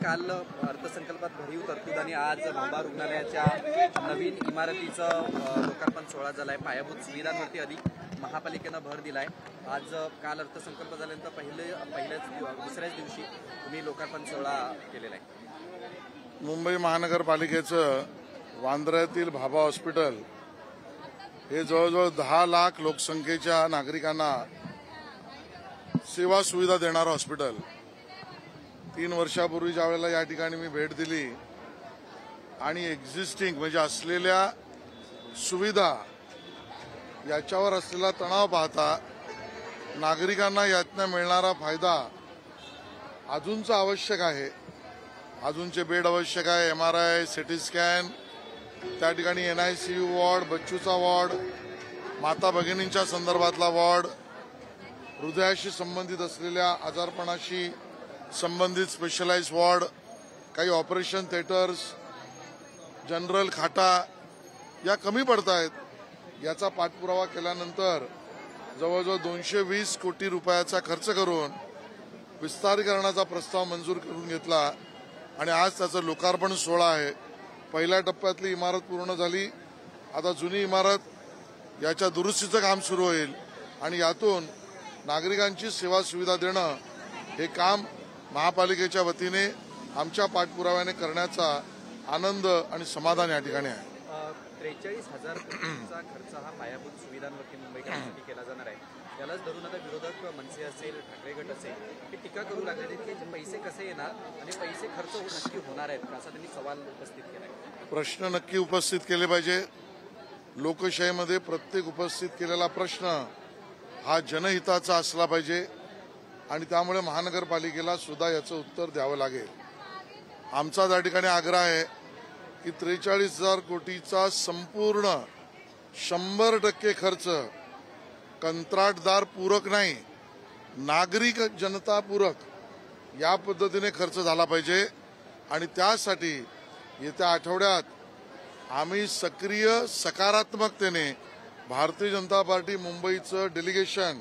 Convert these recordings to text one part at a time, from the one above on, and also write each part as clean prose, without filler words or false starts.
काल अर्थसंकल्पात भरीव तरतूद आणि आज मुंबा रुग्णालयाच्या नवीन इमारतीचं लोकार्पण सोहळा झालाय। पायाभूत सुविधांवरती अधिक महापालिकेनं भर दिलाय। आज काल अर्थसंकल्प झाल्यानंतर दुसऱ्याच दिवशी तुम्ही लोकार्पण सोहळा केलेला आहे। मुंबई महानगरपालिकेचं वांद्र्यातील भाभा हॉस्पिटल हे जवळजवळ 10 लाख लोकसंख्येच्या नागरिकांना सेवा सुविधा देणारं हॉस्पिटल। 3 वर्षापूर्वी ज्या वेळेला या ठिकाणी मी भेट दिली आणि एक्झिस्टिंग म्हणजे असलेल्या सुविधा याच्यावर असलेला तणाव पाहता नागरिकांना यातनं मिळणारा फायदा अजूनचा आवश्यक आहे। अजूनचे बेड आवश्यक आहे, MRI, सिटी स्कॅन, त्या ठिकाणी NICU वॉर्ड, बच्चूचा वॉर्ड, माता भगिनींच्या संदर्भातला वॉर्ड, हृदयाशी संबंधित असलेल्या आजारपणाशी संबंधित स्पेशलाइज्ड वॉर्ड, काही ऑपरेशन थिएटर्स, जनरल खाटा या कमी पडत आहेत। याचा पाठपुरावा केल्यानंतर जवळजवळ 220 कोटी रुपयाचा खर्च करून विस्तारीकरणाचा प्रस्ताव मंजूर करून घेतला आणि आज त्याचं लोकार्पण सोहळा आहे। पहिल्या टप्प्यातली इमारत पूर्ण झाली, आता जुनी इमारत याच्या दुरुस्तीचं काम सुरू होईल आणि यातून नागरिकांची सेवा सुविधा देणं हे काम महापालिकेच्या वतीने आमच्या पाठपुराव्याने करण्याचा आनंद आणि समाधान या ठिकाणी आहे। 43,000 कोटींचा खर्च हा पायाभूत सुविधांवरती मुंबईकरांसाठी केला जाणार आहे। त्यालाच धरून आता विरोधक मनसे असेल, ठाकरे गट असेल हे टीका करू लागले आहेत की पैसे कसे येणार आणि पैसे खर्च नक्की होणार आहेत का, असा त्यांनी सवाल उपस्थित केला आहे। प्रश्न नक्की उपस्थित केले पाहिजे। लोकशाहीमध्ये प्रत्येक उपस्थित केलेला प्रश्न हा जनहिताचा असला पाहिजे आणि त्यामुळे महानगरपालिकेला सुद्धा याचं उत्तर द्यावं लागेल। आमचा त्या ठिकाणी आग्रह आहे की 43,000 कोटीचा संपूर्ण 100% खर्च कंत्राटदार पूरक नाही, नागरिक जनता पूरक या पद्धतीने खर्च झाला पाहिजे आणि त्यासाठी येत्या आठवड्यात आम्ही सक्रिय सकारात्मकतेने भारतीय जनता पार्टी मुंबईचं डेलिगेशन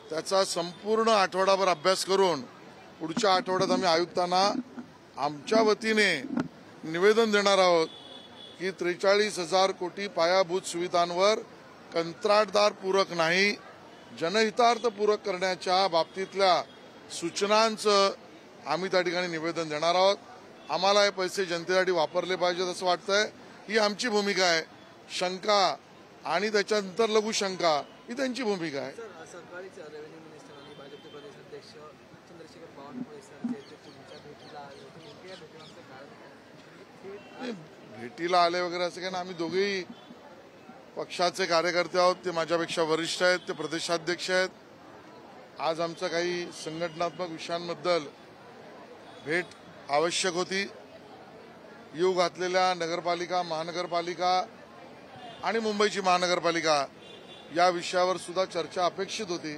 त्याचा संपूर्ण आठवडाभर अभ्यास करून पुढच्या आठवड्यात आम्ही आयुक्तांना आमच्या वतीने निवेदन देणार आहोत की 43,000 कोटी पायाभूत सुविधांवर कंत्राटदार पूरक नाही, जनहितार्थ पूरक करण्याच्या बाबतीतल्या सूचनांचं आम्ही त्या ठिकाणी निवेदन देणार आहोत। आम्हाला हे पैसे जनतेसाठी वापरले पाहिजेत असं वाटतंय, ही आमची भूमिका आहे। शंका आणि त्याच्यानंतर लघु शंका ही त्यांची भूमिका आहे। सकाळीच रेव्हेन्यू मिनिस्टर आणि भाजपचे प्रदेशाध्यक्ष चंद्रशेखर बावनकुळे सर तुमच्या भेटीला आले होते, या भेटीमागचं कारण भेटीला आले वगैरे असं काय ना, आम्ही दोघेही पक्षाचे कार्यकर्ते आहोत। ते माझ्यापेक्षा वरिष्ठ आहेत, ते प्रदेशाध्यक्ष आहेत। आज आमचं काही संघटनात्मक विषयांबद्दल भेट आवश्यक होती। येऊ घातलेल्या नगरपालिका, महानगरपालिका आणि मुंबईची महानगरपालिका या विषयावर सुद्धा चर्चा अपेक्षित होती।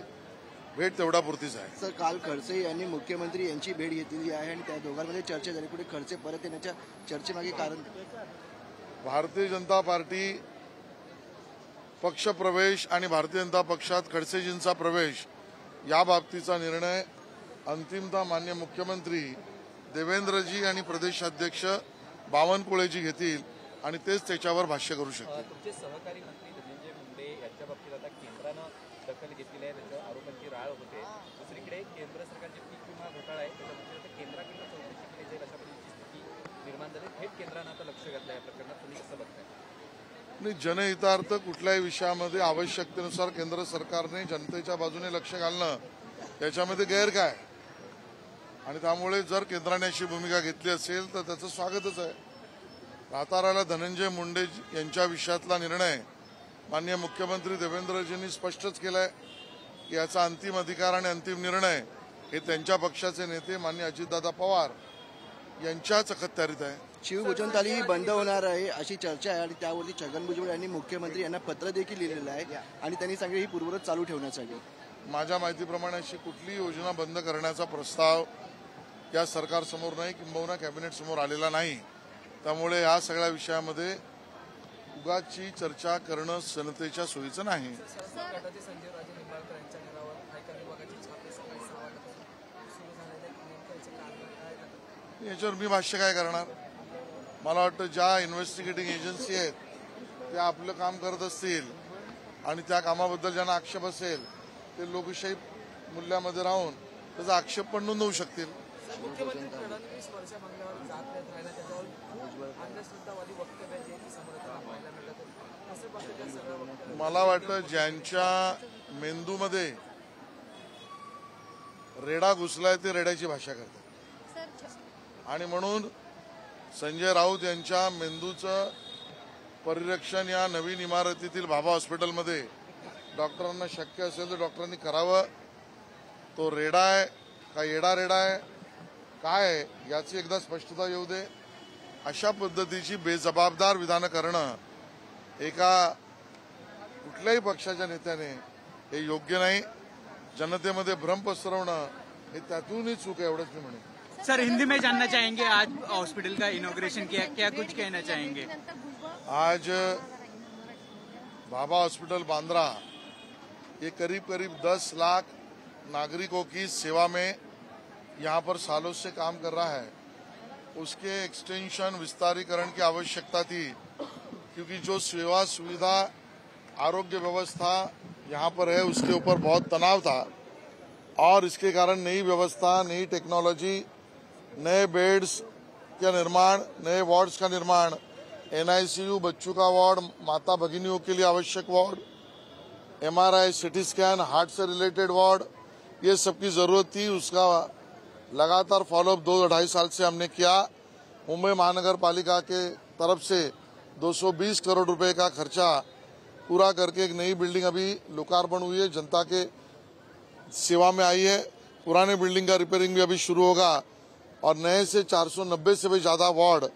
भेट तेवढा पुरतीच आहे। सर, काल खडसे यांनी मुख्यमंत्री यांची भेट घेतलेली आहे आणि त्या दोघांमध्ये चर्चा झाली। पुढे खडसे परत येण्याच्या चर्चेमागे कारण भारतीय जनता पार्टी पक्षप्रवेश आणि भारतीय जनता पक्षात खडसेजींचा प्रवेश या बाबतीचा निर्णय अंतिमतः माननीय मुख्यमंत्री देवेंद्रजी आणि प्रदेशाध्यक्ष बावनकुळेजी घेतील आणि तेच त्याच्यावर भाष्य करू शकतील। तुमचे सहकारी मंत्री धनंजय मुंडे यांच्या बाबतीत आता केंद्रानं दखल घेतलेली आहे, त्यांच्या आरोपांची राळ होते। दुसरीकडे केंद्र सरकारचे पीक विमा घोटाळा आहे, त्याच्यामध्ये केंद्राकडून चौकशी केली जाईल अशा पद्धतीची स्थिती निर्माण झाली। थेट केंद्रानं आता लक्ष घातलं या प्रकरणात, तुम्ही कसं बघताय? नाही, जनहितार्थ कुठल्याही विषयामध्ये आवश्यकतेनुसार केंद्र सरकारने जनतेच्या बाजूने लक्ष घालणं याच्यामध्ये गैर काय, आणि त्यामुळे जर केंद्राने अशी भूमिका घेतली असेल तर त्याचं स्वागतच आहे। राहता धनंजय मुंडे यांच्या विषयातला निर्णय माननीय मुख्यमंत्री देवेंद्रजींनी स्पष्टच केलाय की याचा अंतिम अधिकार आणि अंतिम निर्णय हे त्यांच्या पक्षाचे नेते माननीय अजितदादा पवार यांच्याच अखत्यारीत आहे। शिवभोजनथाली बंद होणार आहे अशी चर्चा आहे आणि त्यावरती छगन भुजबळ यांनी मुख्यमंत्री यांना पत्र देखील लिहिलेलं आहे आणि त्यांनी सांगितलं ही पूर्वरत चालू ठेवण्यासाठी। माझ्या माहितीप्रमाणे अशी कुठलीही योजना बंद करण्याचा प्रस्ताव या सरकारसमोर नाही, किंबहुना कॅबिनेट समोर आलेला नाही। त्यामुळे या सगळ्या विषयामध्ये उगाचची चर्चा करणं जनतेच्या सोयीचं नाही। याच्यावर मी भाष्य काय करणार. मला वाटतं ज्या इन्व्हेस्टिगेटिंग एजन्सी आहेत त्या आपलं काम करत असतील आणि त्या कामाबद्दल ज्यांना आक्षेप असेल ते लोकशाही मूल्यामध्ये राहून त्याचा आक्षेप पण नोंदवू शकतील. मुख्यमंत्री फडणवीस वर्षा बंगल्यावर जात नाहीत राहिला त्याच्यावर अंधश्रद्धावादी वक्तव्य जे की समर्थांना पाहायला मिळत असं पद्धतीचं सगळं वक्तव्य. मला वाटतं ज्यांच्या मेंदूमध्ये रेडा घुसलाय ते रेड्याची भाषा करतात आणि म्हणून संजय राऊत यांच्या मेंदूचं परिरक्षण या नवीन इमारतीतील भाभा हॉस्पिटलमध्ये डॉक्टरांना शक्य असेल तर डॉक्टरांनी करावं. तो रेडा आहे का येडा रेडा आहे काय आहे याची एकदा स्पष्टता येऊ दे. अशा पद्धतीची बेजबाबदार विधानं करणं एका कुठल्याही पक्षाच्या नेत्याने हे योग्य नाही. जनतेमध्ये भ्रम पसरवणं हे त्यातूनही चूक आहे एवढंच मी म्हणेन. सर हिंदी में जानना चाहेंगे, आज हॉस्पिटल का इनॉग्रेशन किया, क्या कुछ कहना चाहेंगे? आज भाभा हॉस्पिटल बांद्रा ये करीब 10 लाख नागरिकों की सेवा में यहाँ पर सालों से काम कर रहा है. उसके एक्सटेंशन विस्तारीकरण की आवश्यकता थी क्योंकि जो सेवा सुविधा आरोग्य व्यवस्था यहाँ पर है उसके ऊपर बहुत तनाव था और इसके कारण नई व्यवस्था, नई टेक्नोलॉजी, नए बेड्स का निर्माण, नए वार्ड्स का निर्माण, NICU, बच्चों का वार्ड, माता भगिनियों के लिए आवश्यक ward, MRI, CT scan, heart से रिलेटेड वार्ड, ये सब की जरूरत थी. उसका लगातार फॉलोअप 2-2.5 साल से हमने किया. मुंबई महानगर पालिका के तरफ से 220 करोड़ रुपए का खर्चा पूरा करके एक नई बिल्डिंग अभी लोकार्पण हुई है, जनता के सेवा में आई है. पुराने बिल्डिंग का रिपेयरिंग भी अभी शुरू होगा और नए से 490 से भी ज्यादा वार्ड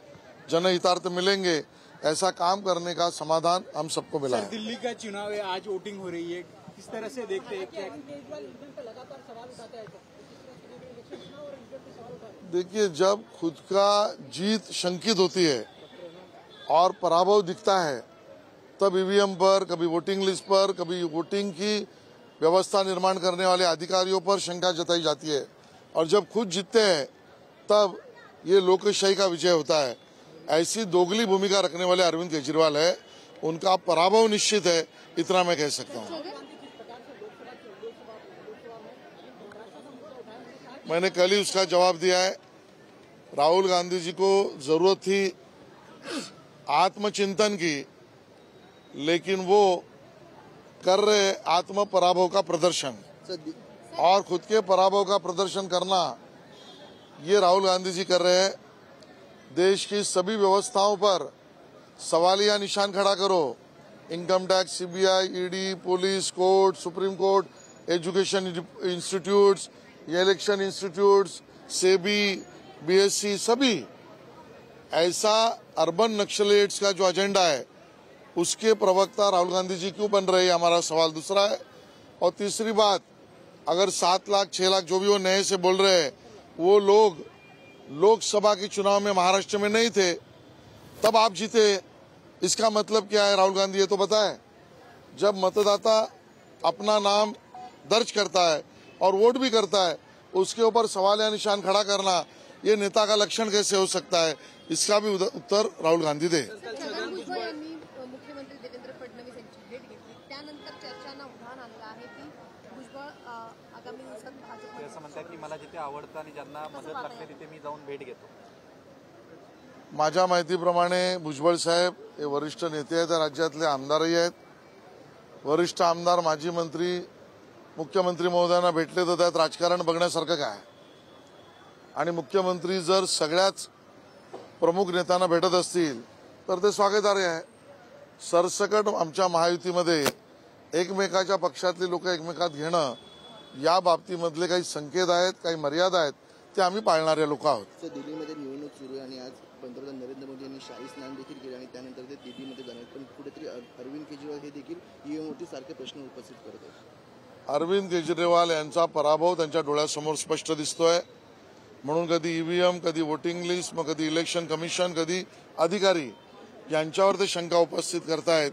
जनहितार्थ मिलेंगे. ऐसा काम करने का समाधान हम सबको मिला है. दिल्ली का चुनाव है, आज वोटिंग हो रही है, किस तरह से देखते हैं? देखिए, जब खुद का जीत शंकित होती है और पराभव दिखता है तब ईवीएम पर, कभी वोटिंग लिस्ट पर, कभी वोटिंग की व्यवस्था निर्माण करने वाले अधिकारियों पर शंका जताई जाती है और जब खुद जीतते हैं तब ये लोकशाही का विजय होता है. ऐसी दोगली भूमिका रखने वाले अरविंद केजरीवाल है, उनका पराभव निश्चित है, इतना मैं कह सकता हूँ. मैंने कल ही उसका जवाब दिया है. राहुल गांधी जी को जरूरत थी आत्मचिंतन की, लेकिन वो कर रहे आत्म पराभव का प्रदर्शन और खुद के पराभव का प्रदर्शन करना ये राहुल गांधी जी कर रहे हैं. देश की सभी व्यवस्थाओं पर सवालिया निशान खड़ा करो. Income tax, CBI, ED, police, court, supreme court, education institutes, election institutes, SEBI, BSc, सभी ऐसा अर्बन नक्सलेट्स का जो एजेंडा है उसके प्रवक्ता राहुल गांधी जी क्यों बन रहे हैं, हमारा सवाल दूसरा है. और तीसरी बात, अगर 7 लाख 6 लाख जो भी वो नए से बोल रहे हैं वो लोग लोकसभा के चुनाव में महाराष्ट्र में नहीं थे तब आप जीते, इसका मतलब क्या है राहुल गांधी ये तो बताएं. जब मतदाता अपना नाम दर्ज करता है और वोट भी करता है उसके ऊपर सवाल या निशान खड़ा करना ये नेता का लक्षण कैसे हो सकता है, इसका भी उत्तर राहुल गांधी दे. मुख्यमंत्री देवेंद्र फडणवीस यांची भेट घेतली त्यानंतर चर्चांना उधाण आलं आहे की भुजबळ आगामी दिवसात भाजप असं म्हणतात की मला जिथे आवडतं आणि ज्यांना मदत लागते तिथे मी जाऊन भेट घेतो. माझ्या माहितीप्रमाणे भुजबळ साहेब हे वरिष्ठ नेते आहेत, राज्यातले आमदारही आहेत. वरिष्ठ आमदार, माजी मंत्री मुख्यमंत्री महोदयांना भेटले तर त्यात राजकारण बघण्यासारखं काय. आणि मुख्यमंत्री जर सगळ्याच प्रमुख नेत्यांना भेटत असतील तर ते स्वागतार्ह आहे. सरसकट आमच्या महायुतीमध्ये एकमेकाच्या पक्षातली लोक एकमेकात घेणं या बाबतीमधले काही संकेत आहेत, काही मर्यादा आहेत, ते आम्ही पाळणारे लोक आहोत. दिल्लीमध्ये निवडणूक सुरू आहे आणि आज पंतप्रधान नरेंद्र मोदी यांनी शाही स्नान देखील केले आणि त्यानंतर ते दिल्लीमध्ये जाणार. पण कुठेतरी अरविंद केजरीवाल हे देखील ईव्हीएमवरती सारखे प्रश्न उपस्थित करत आहेत. अरविंद केजरीवाल यांचा पराभव त्यांच्या डोळ्यासमोर स्पष्ट दिसतोय. म्हणून कधी ईव्हीएम, कधी वोटिंग लिस्ट, मग कधी इलेक्शन कमिशन, कधी अधिकारी यांच्यावर ते शंका उपस्थित करतायत.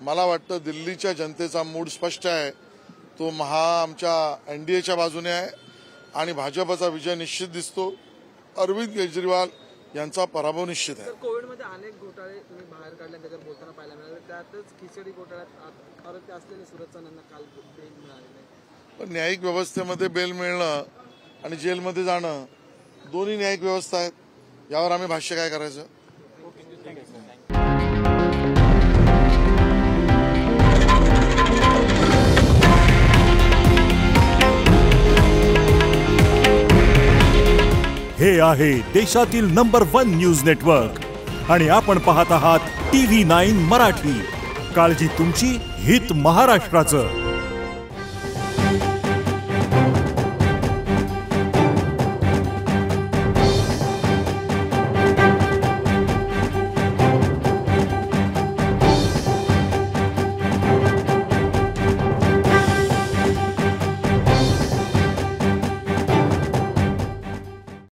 मला वाटतं दिल्लीच्या जनतेचा मूड स्पष्ट आहे. तो आमच्या NDAच्या बाजूने आहे आणि भाजपचा विजय निश्चित दिसतो. अरविंद केजरीवाल यांचा पराभव निश्चित आहे. तर कोविडमध्ये अनेक घोटाळे तुम्ही बाहेर काढले त्याच्यावर बोलताना पाहायला मिळाले. त्यातच खिचडी घोटाळ्यात आरोपी असलेले सुरज चव्हाणांना काल बेल मिळाली. पण न्यायिक व्यवस्थेमध्ये बेल मिळणं आणि जेलमध्ये जाणं दोन्ही न्यायिक व्यवस्था आहेत. यावर आम्ही भाष्य काय करायचं. हे आहे देशातील नंबर 1 न्यूज नेटवर्क आणि आपण पाहत आहात TV9 मराठी. काळजी तुमची, हित महाराष्ट्राचं.